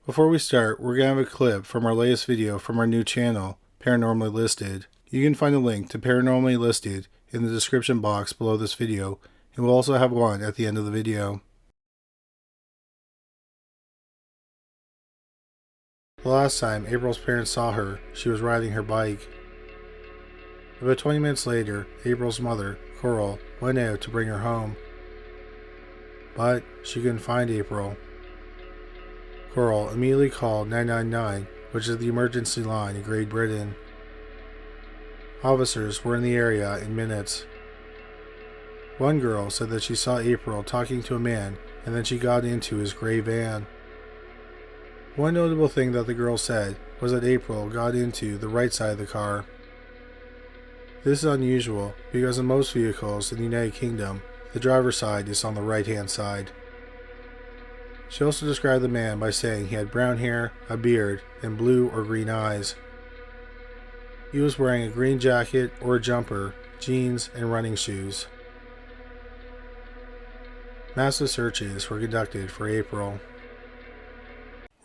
Before we start, we're going to have a clip from our latest video from our new channel, Paranormally Listed. You can find a link to Paranormally Listed in the description box below this video, and we'll also have one at the end of the video. The last time April's parents saw her, she was riding her bike. About 20 minutes later, April's mother, Coral, went out to bring her home. But she couldn't find April. Coral immediately called 999, which is the emergency line in Great Britain. Officers were in the area in minutes. One girl said that she saw April talking to a man and then she got into his grey van. One notable thing that the girl said was that April got into the right side of the car. This is unusual because in most vehicles in the United Kingdom, the driver's side is on the right-hand side. She also described the man by saying he had brown hair, a beard, and blue or green eyes. He was wearing a green jacket or a jumper, jeans, and running shoes. Massive searches were conducted for April.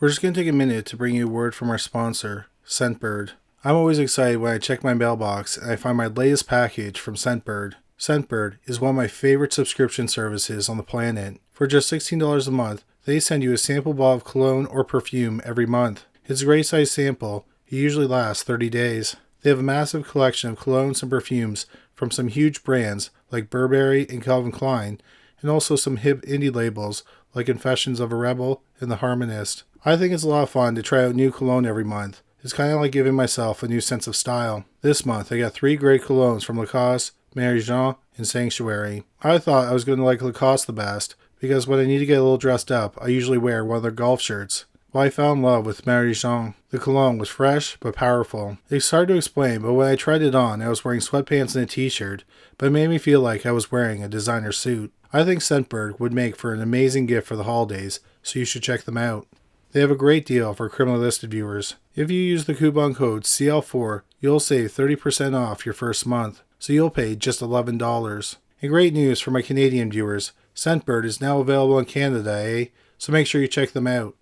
We're just going to take a minute to bring you a word from our sponsor, Scentbird. I'm always excited when I check my mailbox and I find my latest package from Scentbird. Scentbird is one of my favorite subscription services on the planet. For just $16 a month, they send you a sample bottle of cologne or perfume every month. It's a great size sample. It usually lasts 30 days. They have a massive collection of colognes and perfumes from some huge brands like Burberry and Calvin Klein, and also some hip indie labels like Confessions of a Rebel and The Harmonist. I think it's a lot of fun to try out new cologne every month. It's kind of like giving myself a new sense of style. This month I got 3 great colognes from Lacoste, Mary Jean, and Sanctuary. I thought I was going to like Lacoste the best, because when I need to get a little dressed up, I usually wear one of their golf shirts. Well, I fell in love with Mary Jean. The cologne was fresh, but powerful. It's hard to explain, but when I tried it on, I was wearing sweatpants and a t-shirt, but it made me feel like I was wearing a designer suit. I think Scentbird would make for an amazing gift for the holidays, so you should check them out. They have a great deal for Criminally Listed viewers. If you use the coupon code CL4, you'll save 30% off your first month, so you'll pay just $11. And great news for my Canadian viewers, Scentbird is now available in Canada, so make sure you check them out.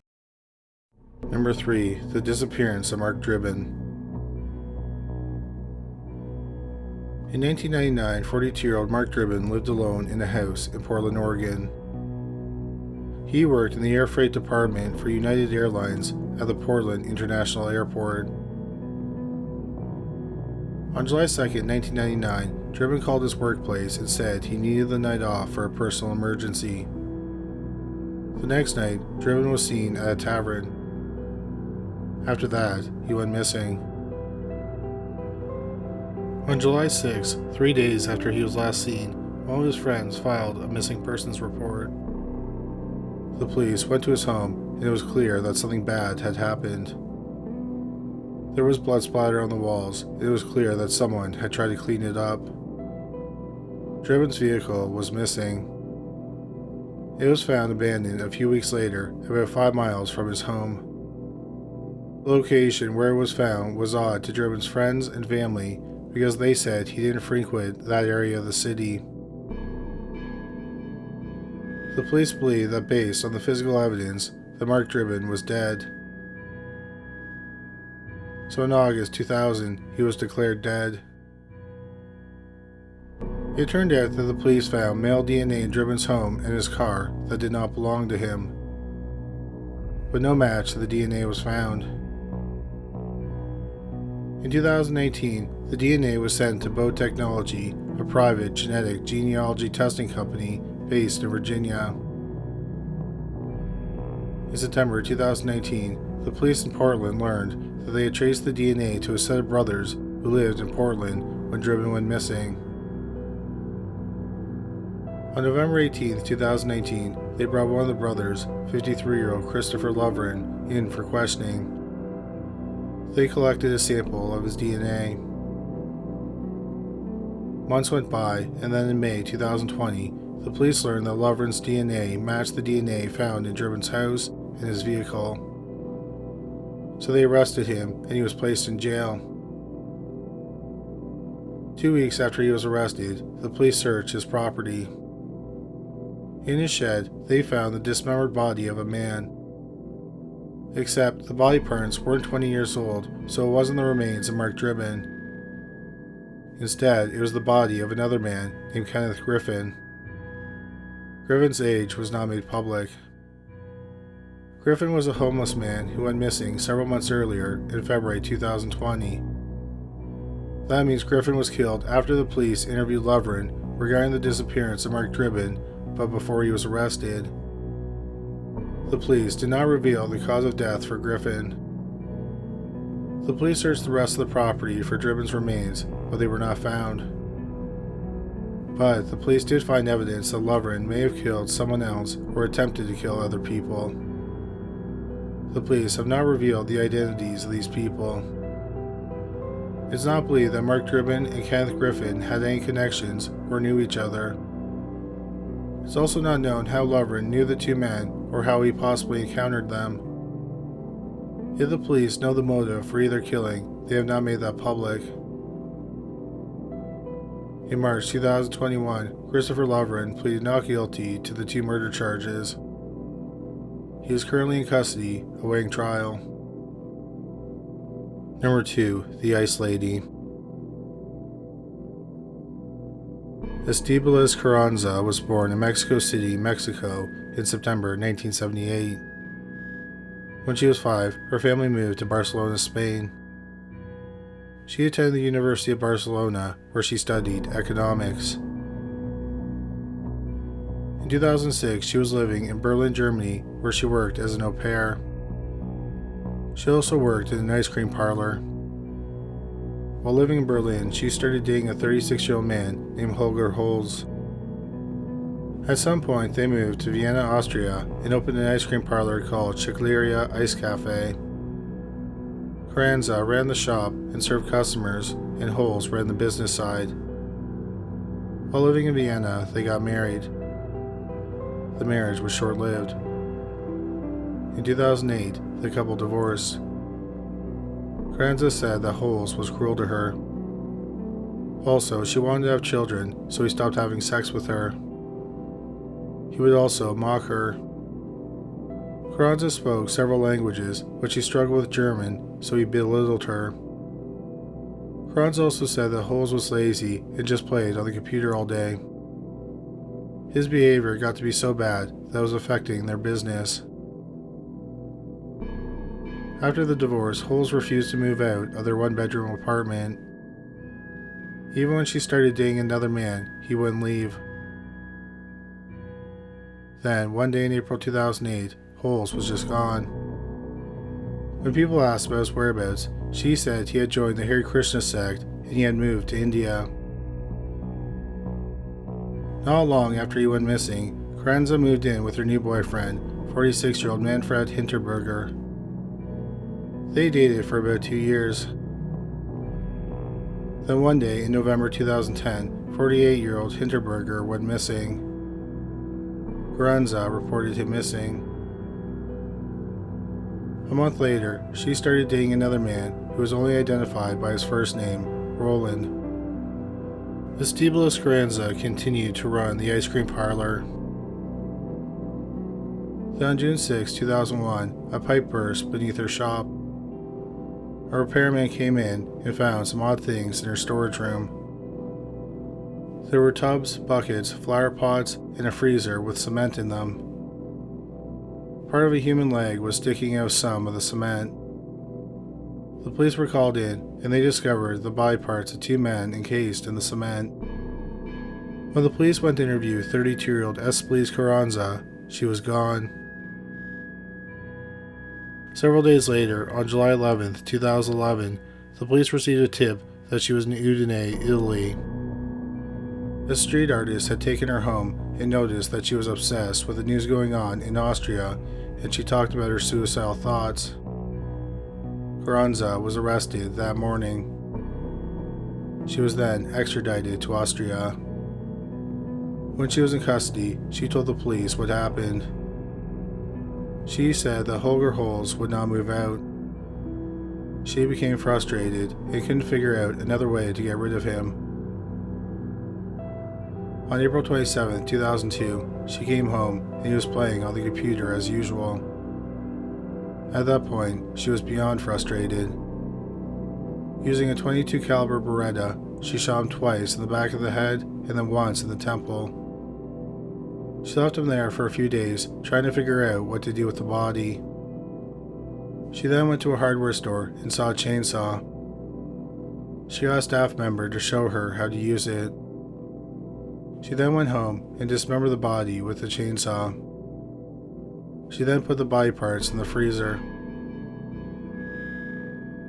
Number 3. The Disappearance of Mark Dribbin. In 1999, 42-year-old Mark Dribbin lived alone in a house in Portland, Oregon. He worked in the air freight department for United Airlines at the Portland International Airport. On July 2, 1999, Dribbin called his workplace and said he needed the night off for a personal emergency. The next night, Dribbin was seen at a tavern. After that, he went missing. On July 6, 3 days after he was last seen, one of his friends filed a missing persons report. The police went to his home, and it was clear that something bad had happened. There was blood splatter on the walls, and it was clear that someone had tried to clean it up. Dribbin's vehicle was missing. It was found abandoned a few weeks later, about 5 miles from his home. The location where it was found was odd to Dribbin's friends and family because they said he didn't frequent that area of the city. The police believe that based on the physical evidence, that Mark Dribbin was dead. So in August 2000, he was declared dead. It turned out that the police found male DNA in Dribbin's home and his car that did not belong to him. But no match to the DNA was found. In 2018, the DNA was sent to Boat Technology, a private genetic genealogy testing company based in Virginia. In September 2018, the police in Portland learned that they had traced the DNA to a set of brothers who lived in Portland when Dribbin went missing. On November 18, 2018, they brought one of the brothers, 53-year-old Christopher Lovren, in for questioning. They collected a sample of his DNA. Months went by, and then in May 2020, the police learned that Lovren's DNA matched the DNA found in Dribbin's house and his vehicle. So they arrested him, and he was placed in jail. 2 weeks after he was arrested, the police searched his property. In his shed, they found the dismembered body of a man. Except the body parts weren't 20 years old, so it wasn't the remains of Mark Dribbin. Instead, it was the body of another man named Kenneth Griffin. Griffin's age was not made public. Griffin was a homeless man who went missing several months earlier in February 2020. That means Griffin was killed after the police interviewed Lovren regarding the disappearance of Mark Dribbin, but before he was arrested. The police did not reveal the cause of death for Griffin. The police searched the rest of the property for Dribbin's remains, but they were not found. But the police did find evidence that Lovren may have killed someone else or attempted to kill other people. The police have not revealed the identities of these people. It's not believed that Mark Dribbin and Kenneth Griffin had any connections or knew each other. It's also not known how Lovren knew the two men or how he possibly encountered them. If the police know the motive for either killing, they have not made that public. In March 2021, Christopher Lovren pleaded not guilty to the two murder charges. He is currently in custody, awaiting trial. Number 2. The Ice Lady. Estibaliz Carranza was born in Mexico City, Mexico in September 1978. When she was 5, her family moved to Barcelona, Spain. She attended the University of Barcelona, where she studied economics. In 2006, she was living in Berlin, Germany, where she worked as an au pair. She also worked in an ice cream parlor. While living in Berlin, she started dating a 36-year-old man named Holger Holz. At some point, they moved to Vienna, Austria, and opened an ice cream parlor called Chocolateria Ice Cafe. Carranza ran the shop and served customers, and Holz ran the business side. While living in Vienna, they got married. The marriage was short-lived. In 2008, the couple divorced. Carranza said that Holz was cruel to her. Also, she wanted to have children, so he stopped having sex with her. He would also mock her. Carranza spoke several languages, but she struggled with German, so he belittled her. Carranza also said that Holz was lazy and just played on the computer all day. His behavior got to be so bad that it was affecting their business. After the divorce, Holz refused to move out of their one-bedroom apartment. Even when she started dating another man, he wouldn't leave. Then, one day in April 2008, Holz was just gone. When people asked about his whereabouts, she said he had joined the Hare Krishna sect and he had moved to India. Not long after he went missing, Carranza moved in with her new boyfriend, 46-year-old Manfred Hinterberger. They dated for about 2 years. Then one day in November 2010, 48-year-old Hinterberger went missing. Carranza reported him missing. A month later, she started dating another man who was only identified by his first name, Roland. Estibaliz Carranza continued to run the ice cream parlor. Then on June 6, 2001, a pipe burst beneath her shop. A repairman came in and found some odd things in her storage room. There were tubs, buckets, flower pots, and a freezer with cement in them. Part of a human leg was sticking out of some of the cement. The police were called in, and they discovered the body parts of 2 men encased in the cement. When the police went to interview 32-year-old Estibaliz Carranza, she was gone. Several days later, on July 11, 2011, the police received a tip that she was in Udine, Italy. A street artist had taken her home and noticed that she was obsessed with the news going on in Austria, and she talked about her suicidal thoughts. Carranza was arrested that morning. She was then extradited to Austria. When she was in custody, she told the police what happened. She said that Holger Holz would not move out. She became frustrated and couldn't figure out another way to get rid of him. On April 27, 2002, she came home and he was playing on the computer as usual. At that point, she was beyond frustrated. Using a .22 caliber Beretta, she shot him twice in the back of the head and then once in the temple. She left him there for a few days, trying to figure out what to do with the body. She then went to a hardware store and saw a chainsaw. She got a staff member to show her how to use it. She then went home and dismembered the body with the chainsaw. She then put the body parts in the freezer.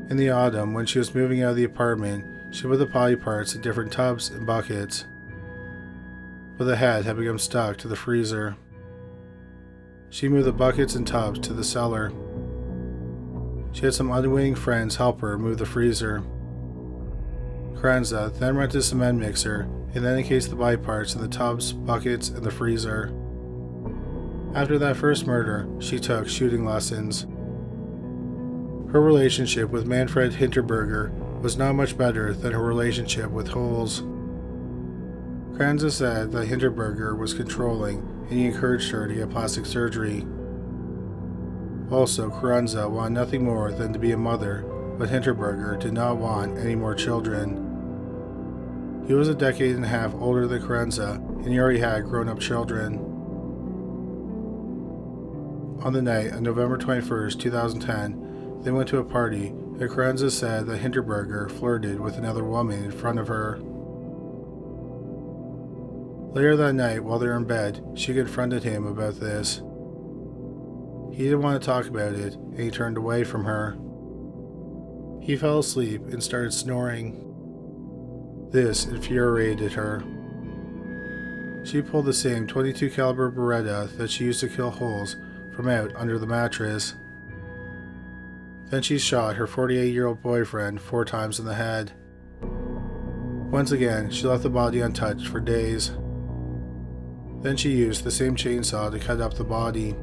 In the autumn, when she was moving out of the apartment, she put the body parts in different tubs and buckets, but the head had become stuck to the freezer. She moved the buckets and tubs to the cellar. She had some unwitting friends help her move the freezer. Carranza then rented a cement mixer and then encased the body parts in the tubs, buckets, and the freezer. After that first murder, she took shooting lessons. Her relationship with Manfred Hinterberger was not much better than her relationship with Holes. Carranza said that Hinterberger was controlling and he encouraged her to get plastic surgery. Also, Carranza wanted nothing more than to be a mother, but Hinterberger did not want any more children. He was a decade and a half older than Carranza, and he already had grown-up children. On the night of November 21st, 2010, they went to a party, and Carranza said that Hinterberger flirted with another woman in front of her. Later that night, while they were in bed, she confronted him about this. He didn't want to talk about it, and he turned away from her. He fell asleep and started snoring. This infuriated her. She pulled the same .22 caliber Beretta that she used to kill Holes from out under the mattress. Then she shot her 48-year-old boyfriend 4 times in the head. Once again, she left the body untouched for days. Then she used the same chainsaw to cut up the body.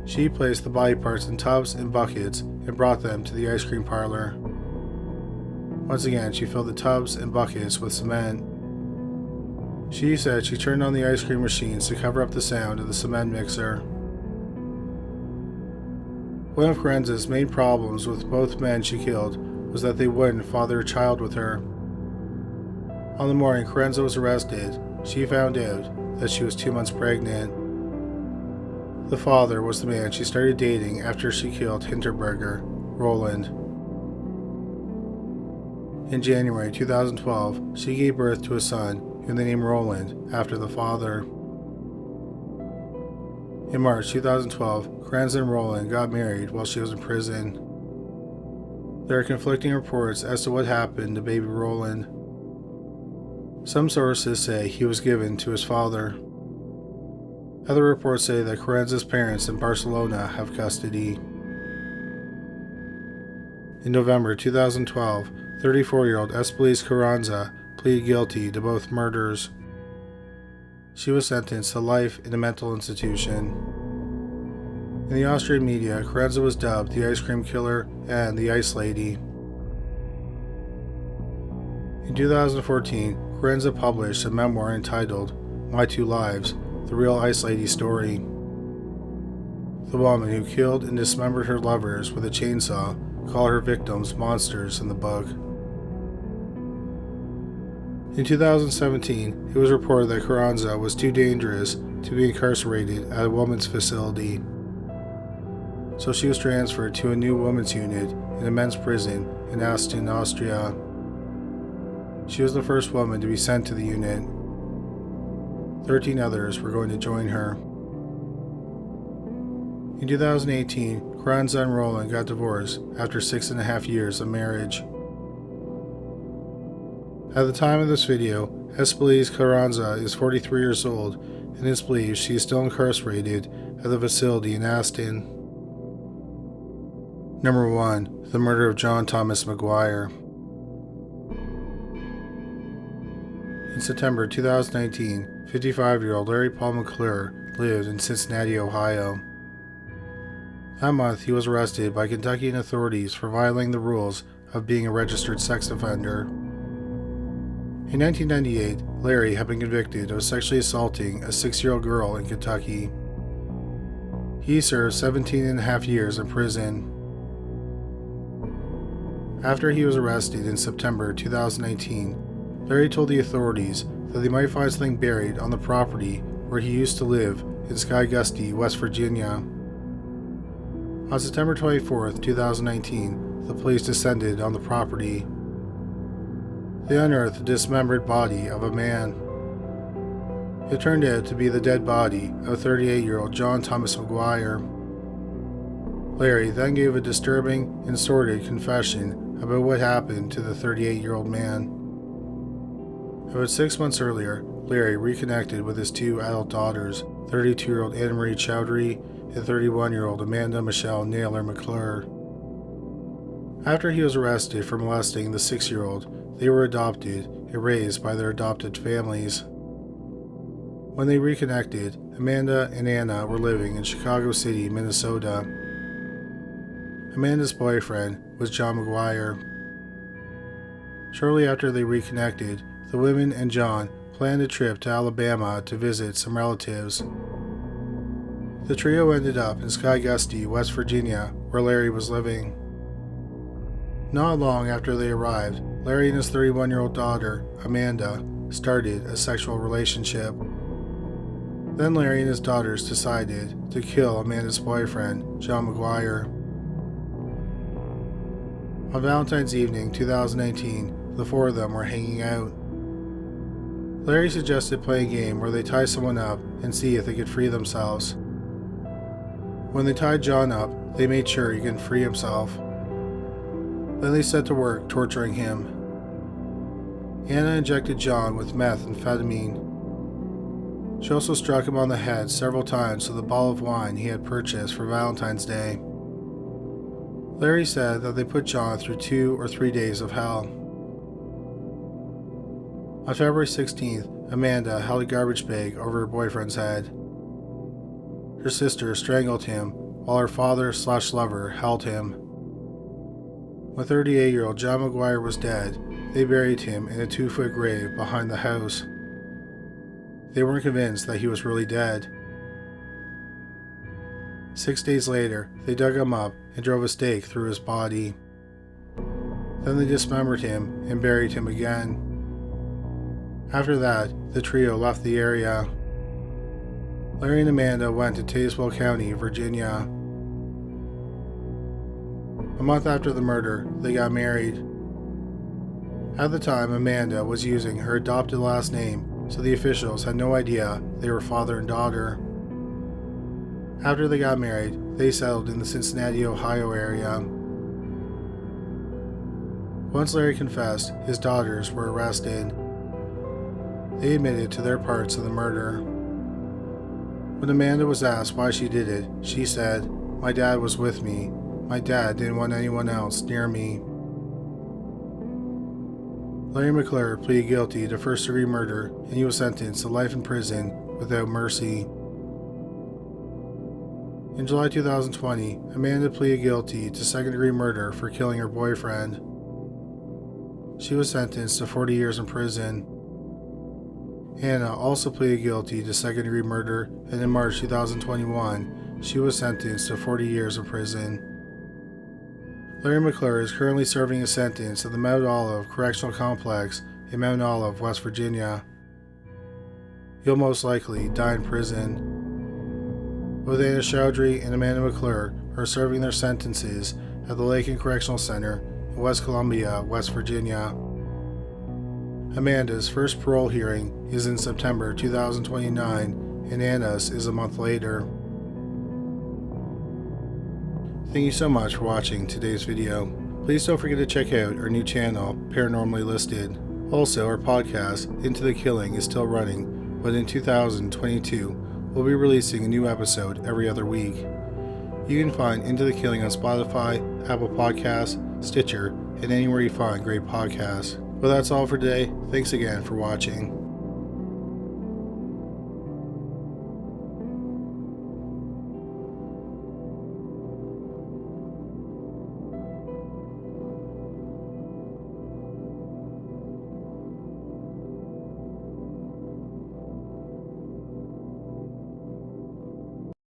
She placed the body parts in tubs and buckets and brought them to the ice cream parlor. Once again, she filled the tubs and buckets with cement. She said she turned on the ice cream machines to cover up the sound of the cement mixer. One of Carranza's main problems with both men she killed was that they wouldn't father a child with her. On the morning Carranza was arrested, she found out that she was 2 months pregnant. The father was the man she started dating after she killed Hinterberger, Roland. In January 2012, she gave birth to a son whom they named Roland after the father. In March 2012, Carranza and Roland got married while she was in prison. There are conflicting reports as to what happened to baby Roland. Some sources say he was given to his father. Other reports say that Carranza's parents in Barcelona have custody. In November 2012, 34-year-old Espelise Carranza pleaded guilty to both murders. She was sentenced to life in a mental institution. In the Austrian media, Carranza was dubbed the Ice Cream Killer and the Ice Lady. In 2014, Carranza published a memoir entitled My Two Lives, The Real Ice Lady Story. The woman who killed and dismembered her lovers with a chainsaw called her victims monsters in the book. In 2017, it was reported that Carranza was too dangerous to be incarcerated at a women's facility. So she was transferred to a new women's unit in a men's prison in Aachen, Austria. She was the first woman to be sent to the unit. 13 others were going to join her. In 2018, Carranza and Roland got divorced after 6.5 years of marriage. At the time of this video, Espelise Carranza is 43 years old and it's believed she is still incarcerated at the facility in Aston. Number 1. The murder of John Thomas Maguire. In September 2019, 55-year-old Larry Paul McClure lived in Cincinnati, Ohio. That month, he was arrested by Kentuckian authorities for violating the rules of being a registered sex offender. In 1998, Larry had been convicted of sexually assaulting a 6-year-old girl in Kentucky. He served 17 and a half years in prison. After he was arrested in September 2019, Larry told the authorities that they might find something buried on the property where he used to live in Skygusti, West Virginia. On September 24, 2019, the police descended on the property. They unearthed the dismembered body of a man. It turned out to be the dead body of 38-year-old John Thomas Maguire. Larry then gave a disturbing and sordid confession about what happened to the 38-year-old man. About 6 months earlier, Larry reconnected with his two adult daughters, 32-year-old Anna Marie Chowdhury and 31-year-old Amanda Michelle Naylor McClure. After he was arrested for molesting the 6-year-old, they were adopted and raised by their adopted families. When they reconnected, Amanda and Anna were living in Chicago City, Minnesota. Amanda's boyfriend was John Maguire. Shortly after they reconnected, the women and John planned a trip to Alabama to visit some relatives. The trio ended up in Skygusti, West Virginia, where Larry was living. Not long after they arrived, Larry and his 31-year-old daughter, Amanda, started a sexual relationship. Then Larry and his daughters decided to kill Amanda's boyfriend, John Maguire. On Valentine's evening 2019, the four of them were hanging out. Larry suggested playing a game where they tie someone up and see if they could free themselves. When they tied John up, they made sure he couldn't free himself. Then they set to work torturing him. Anna injected John with methamphetamine. She also struck him on the head several times with a bottle of wine he had purchased for Valentine's Day. Larry said that they put John through 2 or 3 days of hell. On February 16th, Amanda held a garbage bag over her boyfriend's head. Her sister strangled him while her father/lover held him. When 38-year-old John Maguire was dead, they buried him in a 2-foot grave behind the house. They weren't convinced that he was really dead. 6 days later, they dug him up and drove a stake through his body. Then they dismembered him and buried him again. After that, the trio left the area. Larry and Amanda went to Tazewell County, Virginia. A month after the murder, they got married. At the time, Amanda was using her adopted last name, so the officials had no idea they were father and daughter. After they got married, they settled in the Cincinnati, Ohio area. Once Larry confessed, his daughters were arrested. They admitted to their parts in the murder. When Amanda was asked why she did it, she said, "My dad was with me. My dad didn't want anyone else near me." Larry McClure pleaded guilty to first-degree murder, and he was sentenced to life in prison without mercy. In July 2020, Amanda pleaded guilty to second-degree murder for killing her boyfriend. She was sentenced to 40 years in prison. Anna also pleaded guilty to second-degree murder, and in March 2021, she was sentenced to 40 years in prison. Larry McClure is currently serving a sentence at the Mount Olive Correctional Complex in Mount Olive, West Virginia. He'll most likely die in prison. Both Anna Chowdhury and Amanda McClure are serving their sentences at the Lakin Correctional Center in West Columbia, West Virginia. Amanda's first parole hearing is in September 2029, and Anna's is a month later. Thank you so much for watching today's video. Please don't forget to check out our new channel, Paranormally Listed. Also, our podcast, Into the Killing, is still running, but in 2022, we'll be releasing a new episode every other week. You can find Into the Killing on Spotify, Apple Podcasts, Stitcher, and anywhere you find great podcasts. Well, that's all for today. Thanks again for watching.